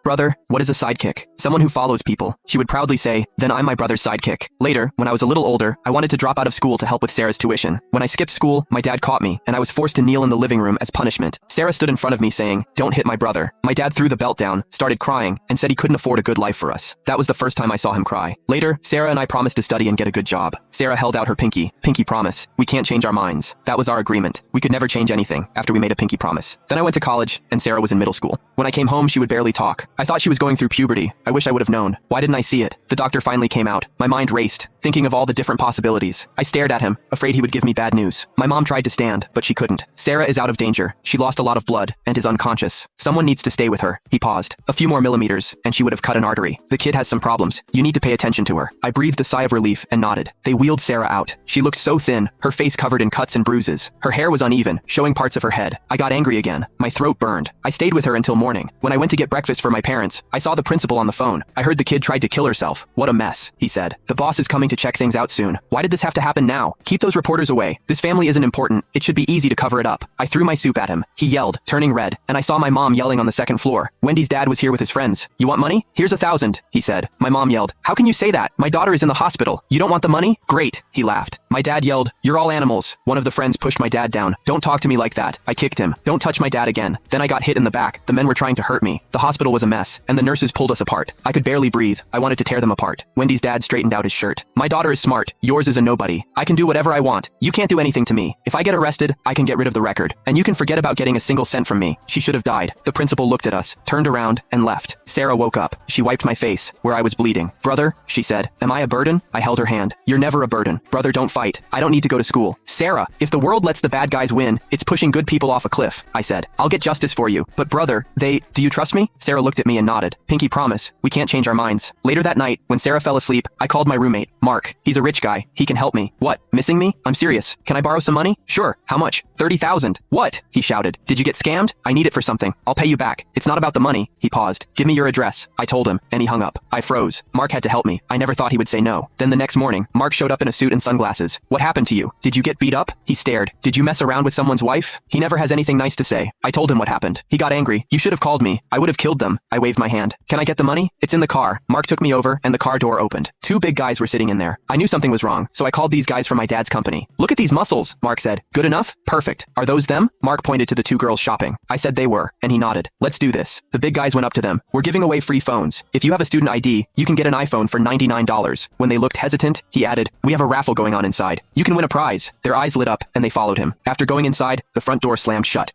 "Brother, what is a sidekick?" "Someone who follows people." She would proudly say, "Then I'm my brother's sidekick." Later, when I was a little older, I wanted to drop out of school to help with Sarah's tuition. When I skipped school, my dad caught me, and I was forced to kneel in the living room as punishment. Sarah stood in front of me saying, "Don't hit my brother." My dad threw the belt down, started crying, and said he couldn't afford a good life for us. That was the first time I saw him cry. Later, Sarah and I promised to study and get a good job. Sarah held out her pinky. "Pinky promise. We can't change our minds." That was our agreement. We could never change anything after we made a pinky promise. Then I went to college, and Sarah was in middle school. When I came home, she would barely talk. I thought she was going through puberty. I wish I would have known. Why didn't I see it? The doctor finally came out. My mind raced, thinking of all the different possibilities. I stared at him, afraid he would give me bad news. My mom tried to stand, but she couldn't. "Sarah is out of danger. She lost a lot of blood and is unconscious. Someone needs to stay with her." He paused. "A few more millimeters, and she would have cut an artery. The kid has some problems. You need to pay attention to her." I breathed a sigh of relief and nodded. They wheeled Sarah out. She looked so thin, her face covered in cuts and bruises. Her hair was uneven, showing parts of her head. I got angry again. My throat burned. I stayed with her until morning. When I went to get breakfast for my parents, I saw the principal on the phone. I heard the kid tried to kill herself. "What a mess," he said. "The boss is coming to check things out soon. Why did this have to happen now? Keep those reporters away. This family isn't important. It should be easy to cover it up." I threw my soup at him. He yelled, turning red, and I saw my mom yelling on the second floor. Wendy's dad was here with his friends. "You want money? Here's 1,000, he said. My mom yelled, "How can you say that? My daughter is in the hospital. You don't want the money? Great," he laughed. My dad yelled, "You're all animals." One of the friends pushed my dad down. "Don't talk to me like that." I kicked him. "Don't touch my dad again." Then I got hit in the back. The men were trying to hurt me. The hospital was a mess, and the nurses pulled us apart. I could barely breathe. I wanted to tear them apart. Wendy's dad straightened out his shirt. "My daughter is smart. Yours is a nobody. I can do whatever I want. You can't do anything to me. If I get arrested, I can get rid of the record. And you can forget about getting a single cent from me." She should have died. The principal looked at us, turned around, and left. Sarah woke up. She wiped my face, where I was bleeding. "Brother," she said, "am I a burden?" I held her hand. "You're never a burden. Brother, don't fight. I don't need to go to school." "Sarah, if the world lets the bad guys win, it's pushing good people off a cliff," I said. "I'll get justice for you." "But brother, do you trust me?" Sarah looked at me and nodded. "Pinky promise. We can't change our minds." Later that night, when Sarah fell asleep, I called my roommate, Mark. He's a rich guy. He can help me. "What? Missing me? I'm serious. Can I borrow some money?" "Sure. How much?" "30,000. "What?" he shouted. "Did you get scammed?" "I need it for something. I'll pay you back. It's not about the money." He paused. "Give me your address," I told him, and he hung up. I froze. Mark had to help me. I never thought he would say no. Then the next morning, Mark showed up in a suit and sunglasses. "What happened to you? Did you get beat up?" He stared. "Did you mess around with someone's wife?" He never has anything nice to say. I told him what happened. He got angry. "You should have called me. I would have killed them." I waved my hand. "Can I get the money?" "It's in the car." Mark took me over, and the car door opened. Two big guys were sitting in there. I knew something was wrong, so I called these guys from my dad's company. "Look at these muscles," Mark said. "Good enough?" "Perfect. Are those them?" Mark pointed to the two girls shopping. I said they were, and he nodded. "Let's do this." The big guys went up to them. "We're giving away free phones. If you have a student ID, you can get an iPhone for $99. When they looked hesitant, he added, "We have a raffle going on inside. You can win a prize." Their eyes lit up, and they followed him. After going inside, the front door slammed shut.